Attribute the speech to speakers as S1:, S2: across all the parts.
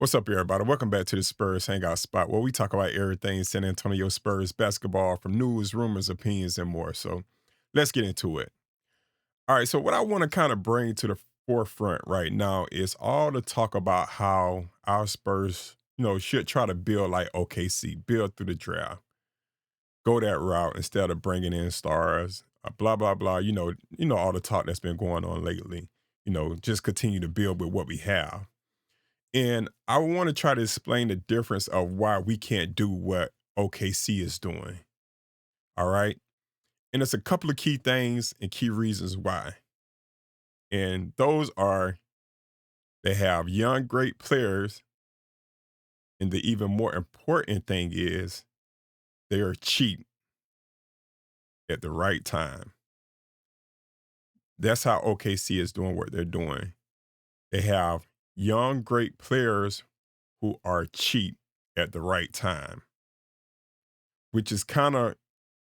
S1: What's up, everybody? Welcome back to the Spurs Hangout Spot, where we talk about everything San Antonio Spurs basketball, from news, rumors, opinions, and more. So let's get into it. All right. So, what I want to kind of bring to the forefront right now is all the talk about how our Spurs, should try to build like OKC, build through the draft, go that route instead of bringing in stars, blah blah blah. All the talk that's been going on lately. Just continue to build with what we have. And I want to try to explain the difference of why we can't do what OKC is doing. All right. And it's a couple of key things and key reasons why. And those are they have young, great players. And the even more important thing is they are cheap at the right time. That's how OKC is doing what they're doing. They have young, great players who are cheap at the right time, which is kind of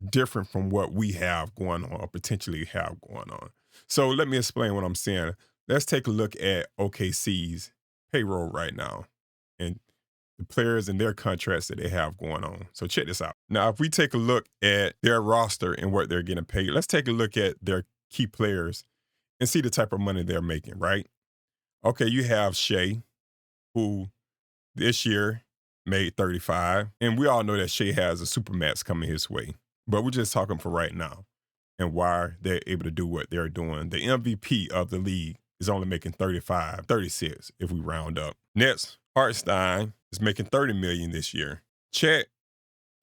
S1: different from what we have going on or potentially have going on. So let me explain what I'm saying. Let's take a look at OKC's payroll right now and the players and their contracts that they have going on. So check this out. Now, if we take a look at their roster and what they're getting paid, let's take a look at their key players and see the type of money they're making, right? Okay, you have Shea, who this year made 35. And we all know that Shea has a supermax coming his way. But we're just talking for right now and why they're able to do what they're doing. The MVP of the league is only making 35, 36 if we round up. Next, Hartstein is making 30 million this year. Chet,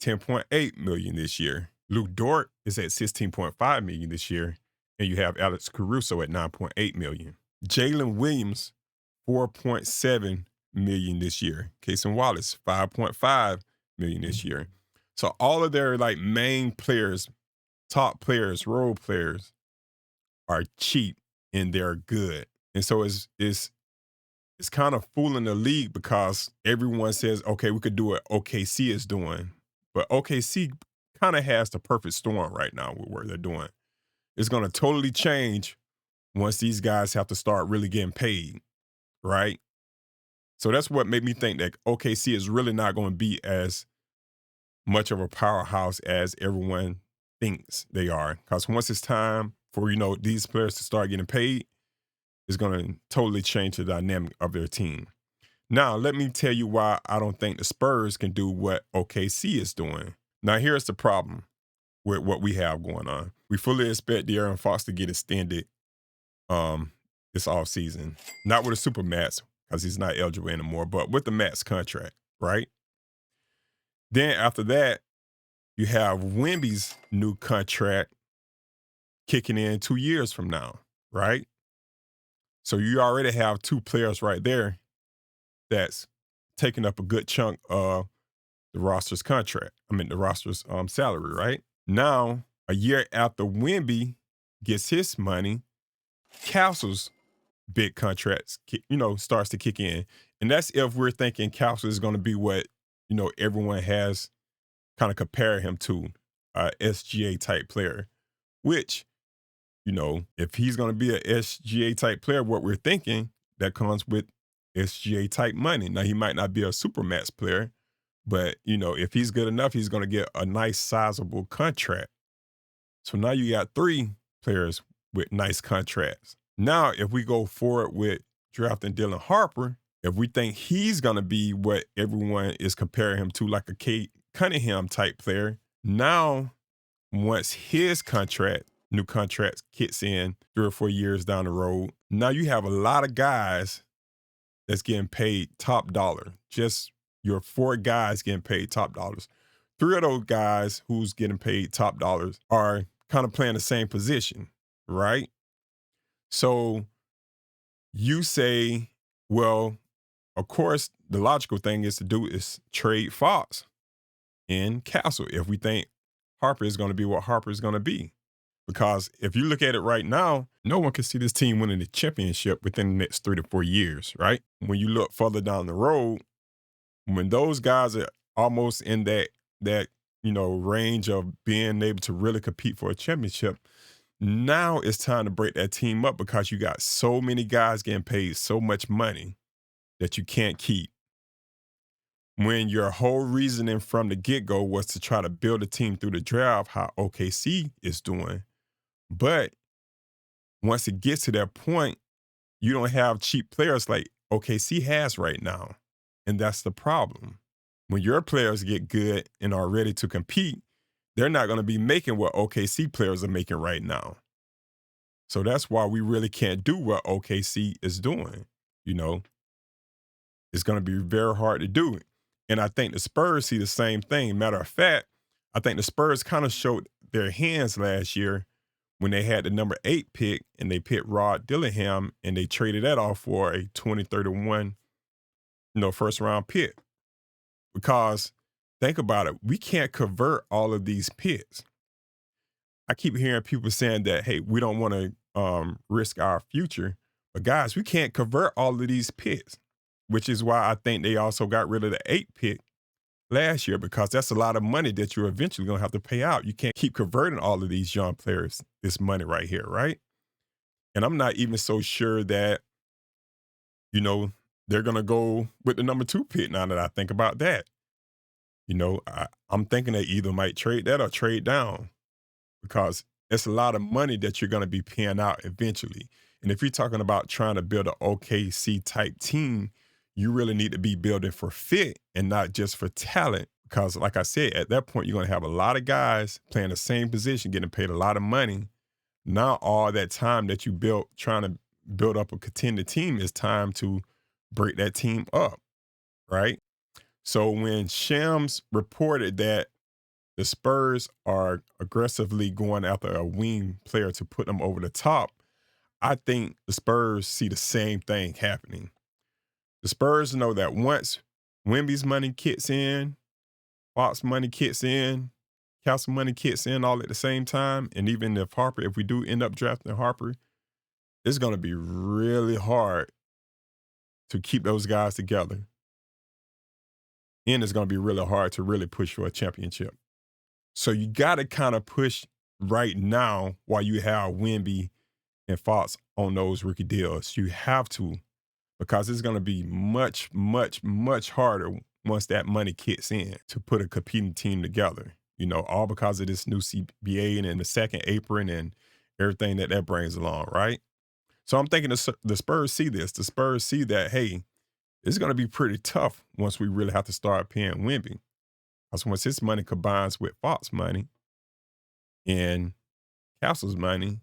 S1: 10.8 million this year. Luke Dort is at 16.5 million this year. And you have Alex Caruso at 9.8 million. Jalen Williams, 4.7 million this year. Casey Wallace, 5.5 million this year. So all of their like main players, top players, role players are cheap and they're good. And so it's kind of fooling the league because everyone says, okay, we could do what OKC is doing. But OKC kind of has the perfect storm right now with what they're doing. It's going to totally change once these guys have to start really getting paid, right? So that's what made me think that OKC is really not going to be as much of a powerhouse as everyone thinks they are. Because once it's time for, these players to start getting paid, it's going to totally change the dynamic of their team. Now, let me tell you why I don't think the Spurs can do what OKC is doing. Now, here's the problem with what we have going on. We fully expect De'Aaron Fox to get extended this offseason. Not with a super max, because he's not eligible anymore, but with the max contract, right? Then after that, you have Wemby's new contract kicking in 2 years from now, right? So you already have two players right there that's taking up a good chunk of the roster's contract. The roster's salary, right? Now, a year after Wemby gets his money, Castle's big contracts, starts to kick in. And that's if we're thinking Castle is going to be what, everyone has kind of compared him to, SGA type player, which, if he's going to be a SGA type player, what we're thinking, that comes with SGA type money. Now, he might not be a supermax player, but, if he's good enough, he's going to get a nice sizable contract. So now you got three players with nice contracts. Now, if we go forward with drafting Dylan Harper, if we think he's going to be what everyone is comparing him to, like a Kate Cunningham type player, now once his new contract kicks in 3 or 4 years down the road, now you have a lot of guys that's getting paid top dollar. Just your 4 guys getting paid top dollars. 3 of those guys who's getting paid top dollars are kind of playing the same position, right? So you say, well, of course, the logical thing is to do is trade Fox and Castle if we think Harper is going to be what Harper is going to be. Because if you look at it right now, no one can see this team winning the championship within the next 3 to 4 years, right? When you look further down the road, when those guys are almost in that range of being able to really compete for a championship, now it's time to break that team up because you got so many guys getting paid so much money that you can't keep when your whole reasoning from the get-go was to try to build a team through the draft, how OKC is doing. But once it gets to that point, you don't have cheap players like OKC has right now. And that's the problem. When your players get good and are ready to compete, they're not going to be making what OKC players are making right now. So that's why we really can't do what OKC is doing. You know, it's going to be very hard to do it. And I think the Spurs see the same thing. Matter of fact, I think the Spurs kind of showed their hands last year when they had the number 8 pick and they picked Rod Dillingham and they traded that off for a 2031, first round pick. Because think about it, we can't convert all of these picks. I keep hearing people saying that, hey, we don't want to risk our future. But guys, we can't convert all of these picks, which is why I think they also got rid of the 8 pick last year, because that's a lot of money that you're eventually going to have to pay out. You can't keep converting all of these young players, this money right here, right? And I'm not even so sure that, they're going to go with the number 2 pick now that I think about that. I'm thinking they either might trade that or trade down, because it's a lot of money that you're going to be paying out eventually. And if you're talking about trying to build an OKC type team, you really need to be building for fit and not just for talent. Because like I said, at that point, you're going to have a lot of guys playing the same position, getting paid a lot of money. Now all that time that you built trying to build up a contender team, is time to break that team up, right? So when Shams reported that the Spurs are aggressively going after a wing player to put them over the top, I think the Spurs see the same thing happening. The Spurs know that once Wemby's money kicks in, Fox money kicks in, Castle money kicks in all at the same time, and even if we do end up drafting Harper, it's going to be really hard to keep those guys together. And it's going to be really hard to really push for a championship. So you got to kind of push right now while you have Wemby and Fox on those rookie deals. You have to, because it's going to be much, much, much harder once that money kicks in to put a competing team together. All because of this new CBA and the second apron and everything that brings along, right? So I'm thinking the Spurs see this. The Spurs see that, hey, it's going to be pretty tough once we really have to start paying Wemby. Because once his money combines with Fox money and Castle's money,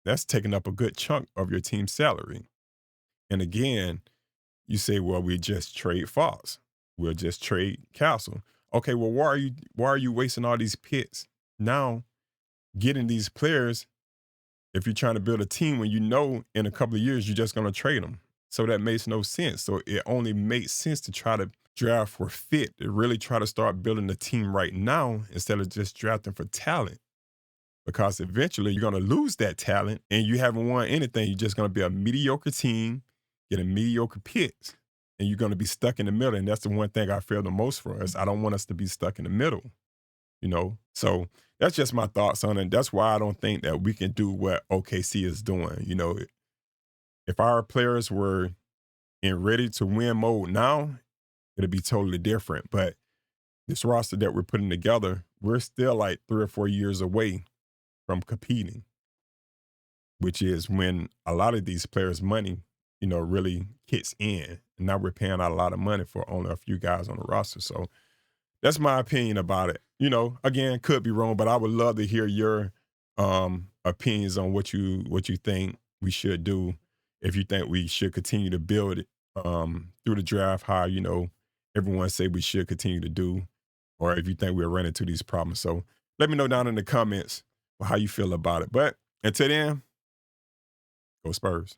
S1: that's taking up a good chunk of your team's salary. And again, you say, well, we just trade Fox. We'll just trade Castle. Okay, well, why are you wasting all these picks now getting these players if you're trying to build a team when in a couple of years you're just going to trade them? So that makes no sense. So it only makes sense to try to draft for fit, to really try to start building the team right now instead of just drafting for talent. Because eventually you're going to lose that talent and you haven't won anything. You're just going to be a mediocre team, getting mediocre picks, and you're going to be stuck in the middle. And that's the one thing I fear the most for us. I don't want us to be stuck in the middle, So that's just my thoughts on it. That's why I don't think that we can do what OKC is doing. If our players were in ready to win mode now, it'd be totally different. But this roster that we're putting together, we're still like 3 or 4 years away from competing, which is when a lot of these players' money, really kicks in. And now we're paying out a lot of money for only a few guys on the roster. So that's my opinion about it. Again, could be wrong, but I would love to hear your opinions on what you think we should do. If you think we should continue to build it through the draft, how everyone say we should continue to do, or if you think we're running into these problems. So let me know down in the comments how you feel about it. But until then, go Spurs.